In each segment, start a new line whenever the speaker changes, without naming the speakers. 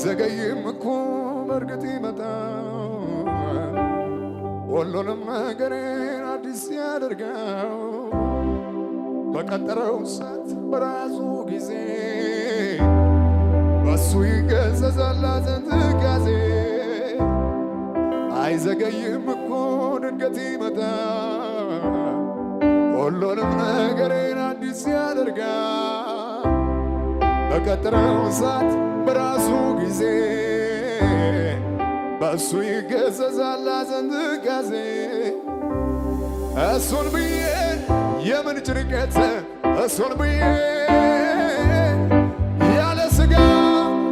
ቢዘገይም እኮ በእርግጥ ይመጣል። ሁሉንም ነገሬን አዲስ ያደርጋል። በቀጠረው ሰዓት በራሱ ጊዜ በሱ ይገሰጻል ሐዘን ትካዜ። አይዘገይም እኮ ድንገት ይመጣል። ሁሉንም ነገሬን አዲስ ያደርጋል። በቀጠረው ሰዓት በራሱ ጊዜ በሱ ይገሰጻል ሐዘን ትካዜ። እሱን ብዬ የምን ጭንቀት እሱን ብዬ ያለ ሥጋ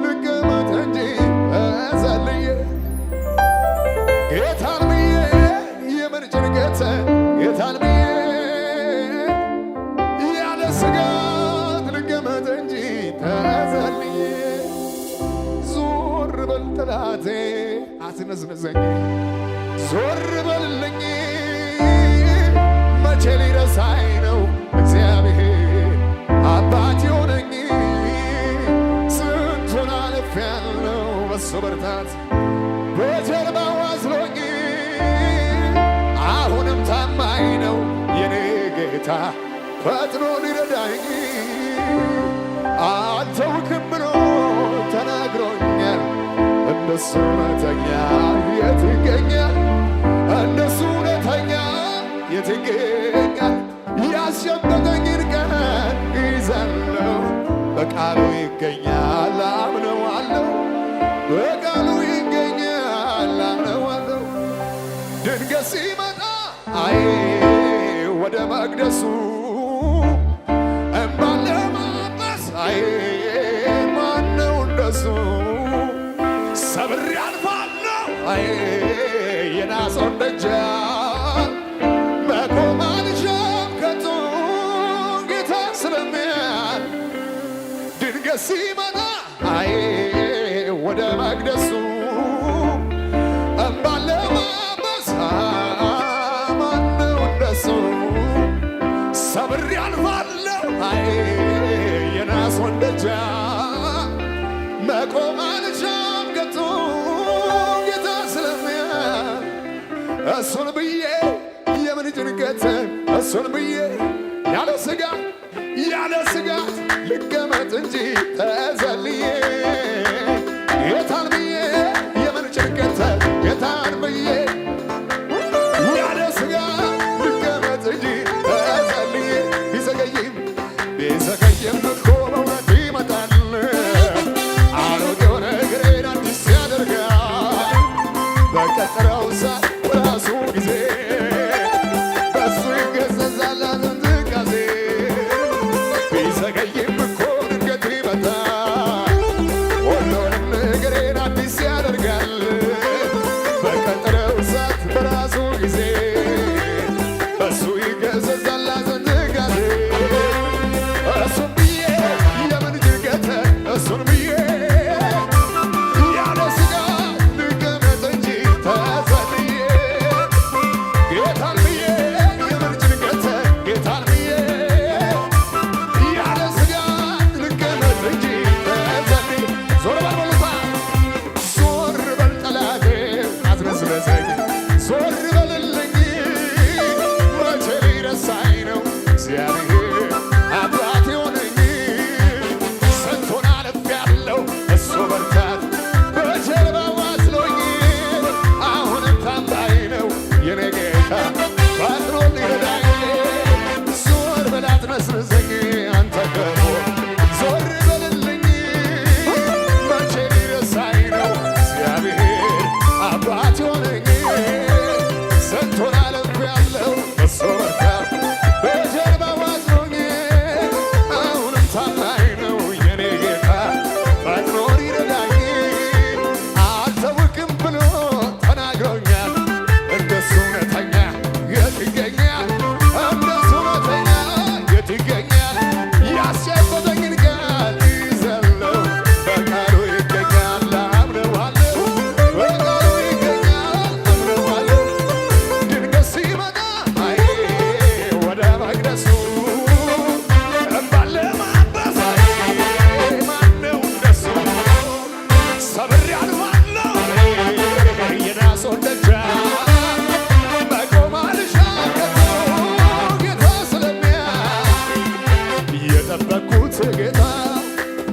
ልቀመጥ እንጂ ተዘልዬ ጌታን ብዬ የምን ጭንቀት ጌታን ብዬ ያለ ሥጋ ልቀመጥ እንጂ ተዘልዬ ዞር በል ጠላቴ አትነዝንዘኝ ዞር በልልኝ መቼ ሊረሳኝ ነው እግዚአብሔር አባት የሆነኝ። ስንቱን አልፌያለሁ በሱ ብርታት በጀርባው አዝሎኝ አሁንም ታማኝ ነው የኔ ጌታ ፈጥኖ ሊረዳኝ። አልተውክም ብሎ ተናግሮኛል። እንደሱ እውነተኛ የት ይገኛል? እንደሱ እውነተኛ የት ይገኛል? ያስጨበጠኝን ቀን ይዛለሁ በቃሉ ይገኛል አምነዋለሁ። በቃሉ ይገኛል አምነዋለሁ። ድንገት ሲመጣ አይ ወደ መቅደሱ እምባን ለማበስ አይ ማነው እንደሱ? ሰብሬ አልፋለሁ አይ የናሰውን ደጃፍ መቆም አልሻም ከቶ ጌታ ስለሚያል። ድንገት ሲመጣ አይ ወደ መቅደሱ እምባን ለማበስ ማነው እንደሱ? ሰብሬ አልፋለሁ አይ የናሰውን ደጃፍ መቆም አልሻም ከቶ ጌታ ስለሚያል። እሱን ብዬ የምን ጭንቀት እሱን ብዬ ያለ ስጋት ልቀመጥ እንጂ ተዘልዬ ጌታን ብዬ የምን ጭንቀት ጌታን ብዬ ያለ ስጋት ልቀመጥ እንጂ ተዘልዬ ቢዘገይም እኮ በእውነት ይመጣል። አሮጌው ነገሬን አዲስ ያደርጋል። በቀጠረው ሰዓት በራሱ ጊዜ በሱ ይገሰጻል ሐዘን ትካዜ። ቢዘገይም እኮ ድንገት ይመጣል። ሁሉንም ነገሬን አዲስ ያደርጋል። በቀጠረው ሰዓት በራሱ ጊዜ በሱ ይገሰጻል ሐዘን ትካዜ። እሱን ብዬ የምን ጭንቀት እሱን ብዬ ያለ ስጋት ልቀመጥ እንጂ ተዘልዬ ጌታን ብዬ የምን ጭንቀት ጌታን ብዬ ያለ ስጋት ጌታ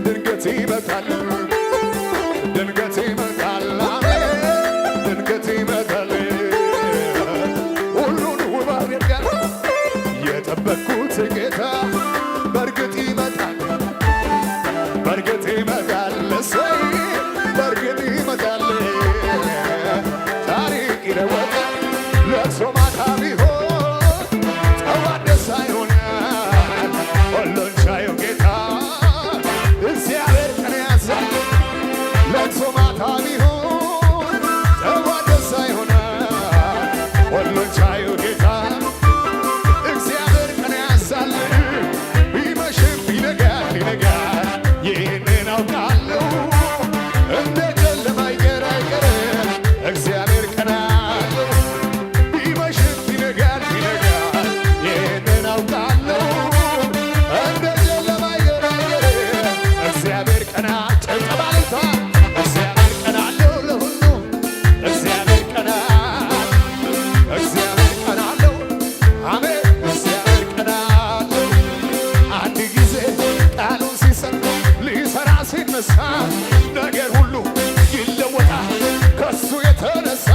ድንገት ይመጣል ድንገት ይመጣል ድንገት ይመጣል ሁሉን ውብ አድርጋል የጠበቅኩት ጌታ በእርግጥ ይመጣል በእርግጥ ይመጣል እሰይ በእርግጥ ይመጣል ታሪክ ይለወጣል ለቅሶ ማታ ቢሆን ጠዋት ደስታ ይሆናል ሁሉን ቻዩ ጌታ እግዚአብሔር ቀን ያዛል ለቅሶ ማታ ቢሆን ጠዋት ደስታ ይሆናል ሁሉን ቻዩ ጌታ እግዚአብሔር ቀን ያዛል ቢመሽም ይነጋል ይነጋል ይህንን አውቃለሁ እንደ ጨለማ አይቀርም እግዚአብሔር ቀን አለው ቢመሽም ይነጋል ይነጋል ይህንን አውቃለሁ እንደ ጨለማ አይቀርም እግዚአብሔር ቀን ጨብጨባልታ እግዚአብሔር ቀን አለው ለሁሉ እግዚአብሔር ቀን እግዚአብሔር ቀን አለው አሜን እግዚአብሔር ቀን አለው አንድ ጊዜ ቃሉን ሲሰጥ ሊሰራ ሲነሳ ነገር ሁሉ ይለወጣል ከሱ የተነሳ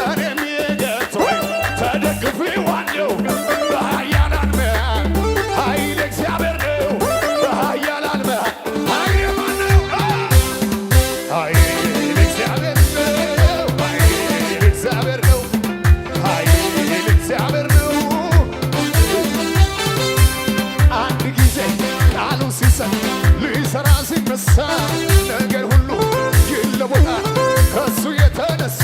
እኔም የገቶኝ ተደግፌዋለሁ በኃያላን መሃል ኃይል እግዚአብሔር ነው በኃያላን መሃል ኃይል ማን ነው ኃይል እግዚአብሔር ነው ኃይል እግዚአብሔር ነው ኃይል እግዚአብሔር ነው አንድ ጊዜ ቃሉን ሲሰጥ ሊሰራ ሲነሳ ነገር ሁሉ ይለወጣል ከሱ የተነሳ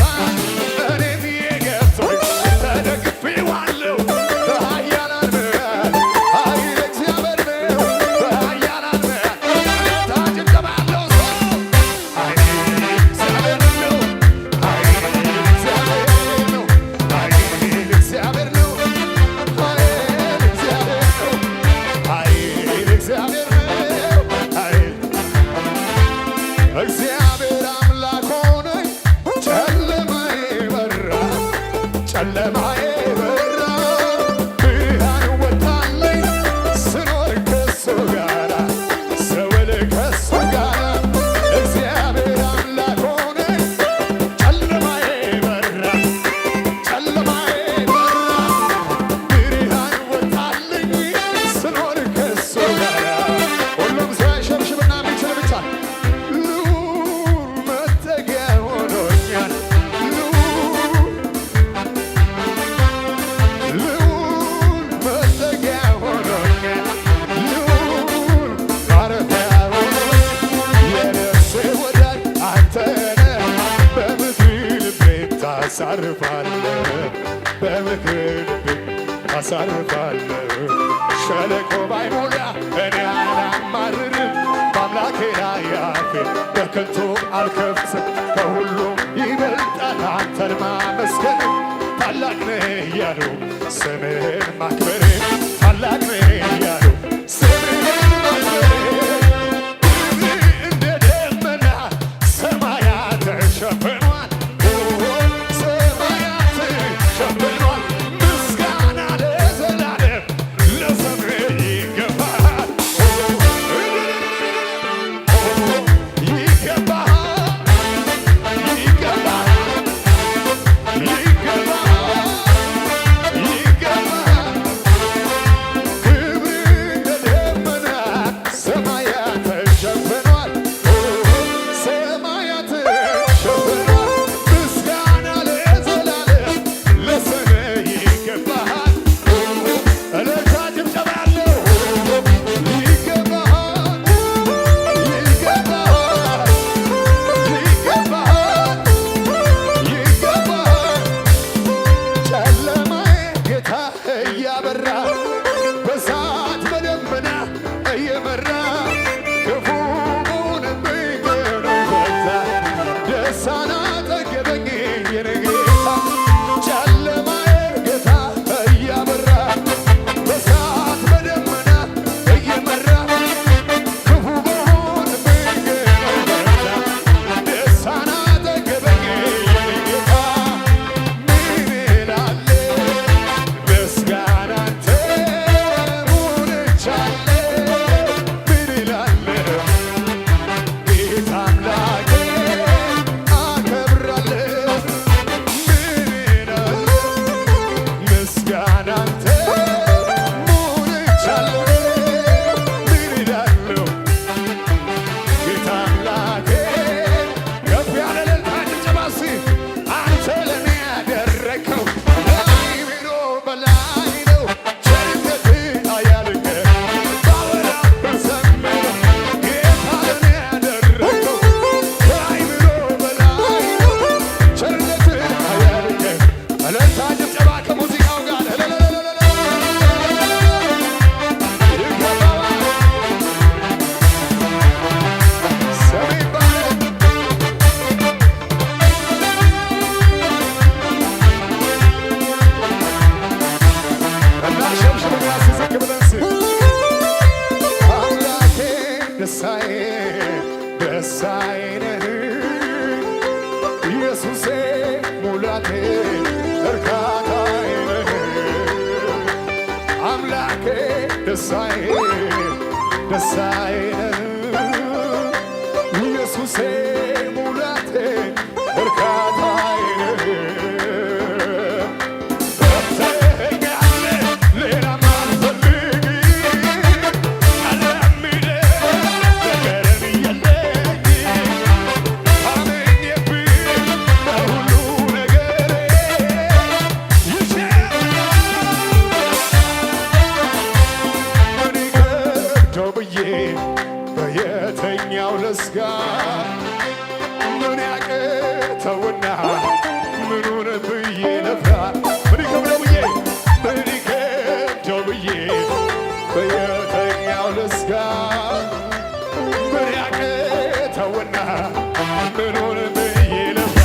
እኔም የገቶኝ ተደግፌዋለሁ በኃያላን መሃል ኃይል እግዚአብሔር ነው በኃያላን መሃል ታጭንቀባለው ሰው ኃይል እግዚአብሔር ነው ኃይል እግዚአብሔር ነው ኃይል እግዚአብሔር ነው ኃይል እግዚአብሔር ነው ኃይል እግዚአብሔር ነው ኃይል እግዚአብሔር አምላክ ሆነኝ ጨለማዬ በራ ጨለማዬ በራ ብርሃን ወጣልኝ ስኖር ከሱ ጋራ ስውል ከሱ ጋራ እግዚአብሔር አምላክ ሆነኝ ጨለማዬ በራ ጨለማዬ በራ ብርሃን ወጣልኝ ስኖር ከሱ ጋራ ሁሉም ሰው ያሸብሽብና የሚችል ብቻ ልዑል መጠጊያ ሆኖኛል ልዑል መጠጊያ ሆኖኛል ልዑል ማረፊያ ሆኖኛል የነፍሴ ወዳጅ አንተ ነህ በምክር ልቤን ታሳርፋለህ በምክር ልቤን ታሳርፋለህ ሸለቆ ባይሞላ እኔ አላማርርም በአምላኬ ላይ አፌን በከንቱ አልከፍትም ከሁሉም ይበልጣል አንተን ማመስገን ታላቅ ነህ እያሉ ስምህን ማክበር ታላቅ ነህ እያሉ ስምህን ማክበር እንደ ደመና ሰማያት ተሸፍኗል ሰማያት ተሸፍኗል ምስጋና ለዘላለም ለስምህ ይገባል ይገባል ደስታዬ ደስታዬ ነህ ኢየሱሴ ሙላቴ እርካታዬ ነህ አምላኬ ደስታዬ ደስታዬ ነህ ኢየሱሴ ሙላቴ እርካታዬ ነህ በየተኛው ልስጋ ምን ያቅተውና ምኑን ብዬ ልፍራ ምን ይከብደው ብዬ በየተኛው ልስጋ ምን ያቅተውና ምኑን ብዬ ልፍራ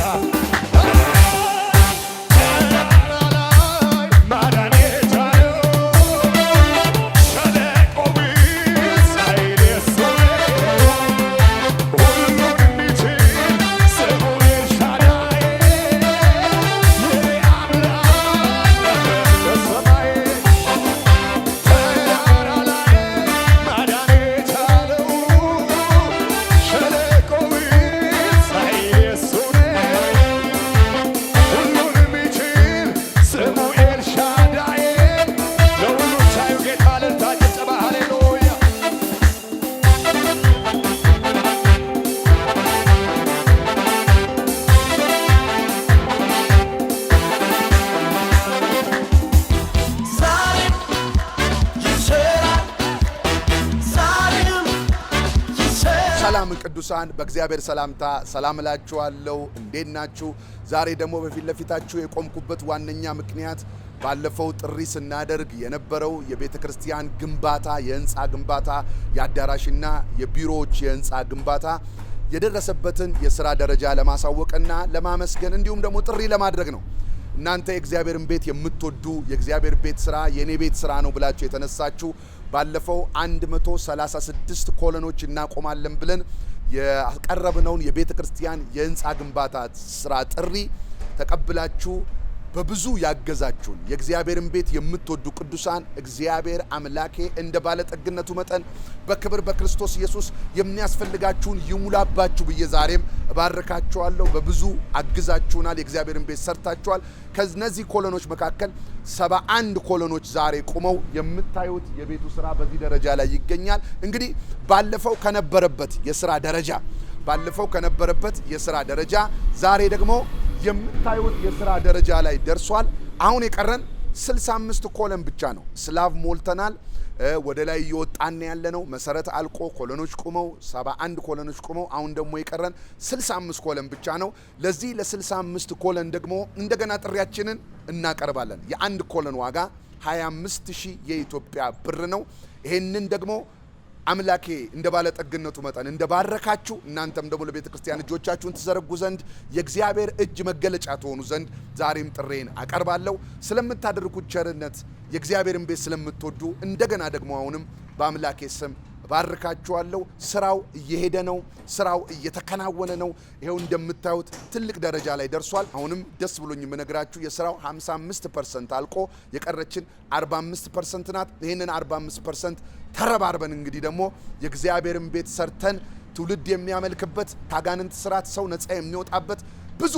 ሰላም ቅዱሳን በእግዚአብሔር ሰላምታ ሰላም እላችኋለሁ። እንዴት ናችሁ? ዛሬ ደግሞ በፊት ለፊታችሁ የቆምኩበት ዋነኛ ምክንያት ባለፈው ጥሪ ስናደርግ የነበረው የቤተ ክርስቲያን ግንባታ የህንፃ ግንባታ የአዳራሽና የቢሮዎች የህንፃ ግንባታ የደረሰበትን የሥራ ደረጃ ለማሳወቅና ለማመስገን እንዲሁም ደግሞ ጥሪ ለማድረግ ነው። እናንተ የእግዚአብሔርን ቤት የምትወዱ የእግዚአብሔር ቤት ሥራ የኔ ቤት ሥራ ነው ብላችሁ የተነሳችሁ ባለፈው 136 ኮለኖች እናቆማለን ብለን ያቀረብነውን የቤተ ክርስቲያን የህንፃ ግንባታ ሥራ ጥሪ ተቀብላችሁ በብዙ ያገዛችሁን የእግዚአብሔርን ቤት የምትወዱ ቅዱሳን እግዚአብሔር አምላኬ እንደ ባለጠግነቱ መጠን በክብር በክርስቶስ ኢየሱስ የሚያስፈልጋችሁን ይሙላባችሁ ብዬ ዛሬም እባርካችኋለሁ። በብዙ አግዛችሁናል። የእግዚአብሔርን ቤት ሰርታችኋል። ከነዚህ ኮሎኖች መካከል 71 ኮሎኖች ዛሬ ቆመው የምታዩት የቤቱ ስራ በዚህ ደረጃ ላይ ይገኛል። እንግዲህ ባለፈው ከነበረበት የሥራ ደረጃ ዛሬ ደግሞ የምታዩት የሥራ ደረጃ ላይ ደርሷል። አሁን የቀረን 65 ኮለን ብቻ ነው። ስላቭ ሞልተናል። ወደ ላይ እየወጣን ያለነው መሰረት አልቆ ኮለኖች ቆመው 71 ኮለኖች ቆመው አሁን ደግሞ የቀረን 65 ኮለን ብቻ ነው። ለዚህ ለ65 ኮለን ደግሞ እንደገና ጥሪያችንን እናቀርባለን። የአንድ ኮለን ዋጋ 25000 የኢትዮጵያ ብር ነው። ይሄንን ደግሞ አምላኬ እንደ ባለጠግነቱ መጠን እንደባረካችሁ እናንተም ደግሞ ለቤተ ክርስቲያን እጆቻችሁን ትዘረጉ ዘንድ የእግዚአብሔር እጅ መገለጫ ትሆኑ ዘንድ ዛሬም ጥሬን አቀርባለሁ። ስለምታደርጉት ቸርነት የእግዚአብሔርን ቤት ስለምትወዱ እንደገና ደግሞ አሁንም በአምላኬ ስም ባርካችኋለሁ። ስራው እየሄደ ነው። ስራው እየተከናወነ ነው። ይሄው እንደምታዩት ትልቅ ደረጃ ላይ ደርሷል። አሁንም ደስ ብሎኝ የምነግራችሁ የስራው 55% አልቆ የቀረችን 45% ናት። ይሄንን 45% ተረባርበን እንግዲህ ደግሞ የእግዚአብሔርን ቤት ሰርተን ትውልድ የሚያመልክበት ታጋንንት ስራት ሰው ነፃ የሚወጣበት ብዙ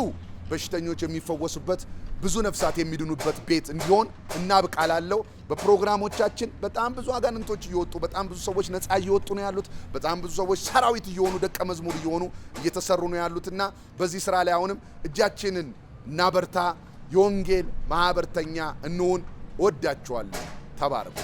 በሽተኞች የሚፈወሱበት ብዙ ነፍሳት የሚድኑበት ቤት እንዲሆን እናብቃላለሁ። በፕሮግራሞቻችን በጣም ብዙ አጋንንቶች እየወጡ በጣም ብዙ ሰዎች ነፃ እየወጡ ነው ያሉት። በጣም ብዙ ሰዎች ሰራዊት እየሆኑ ደቀ መዝሙር እየሆኑ እየተሰሩ ነው ያሉትና በዚህ ስራ ላይ አሁንም እጃችንን እናበርታ። የወንጌል ማህበርተኛ እንሆን። ወዳችኋለሁ። ተባረኩ።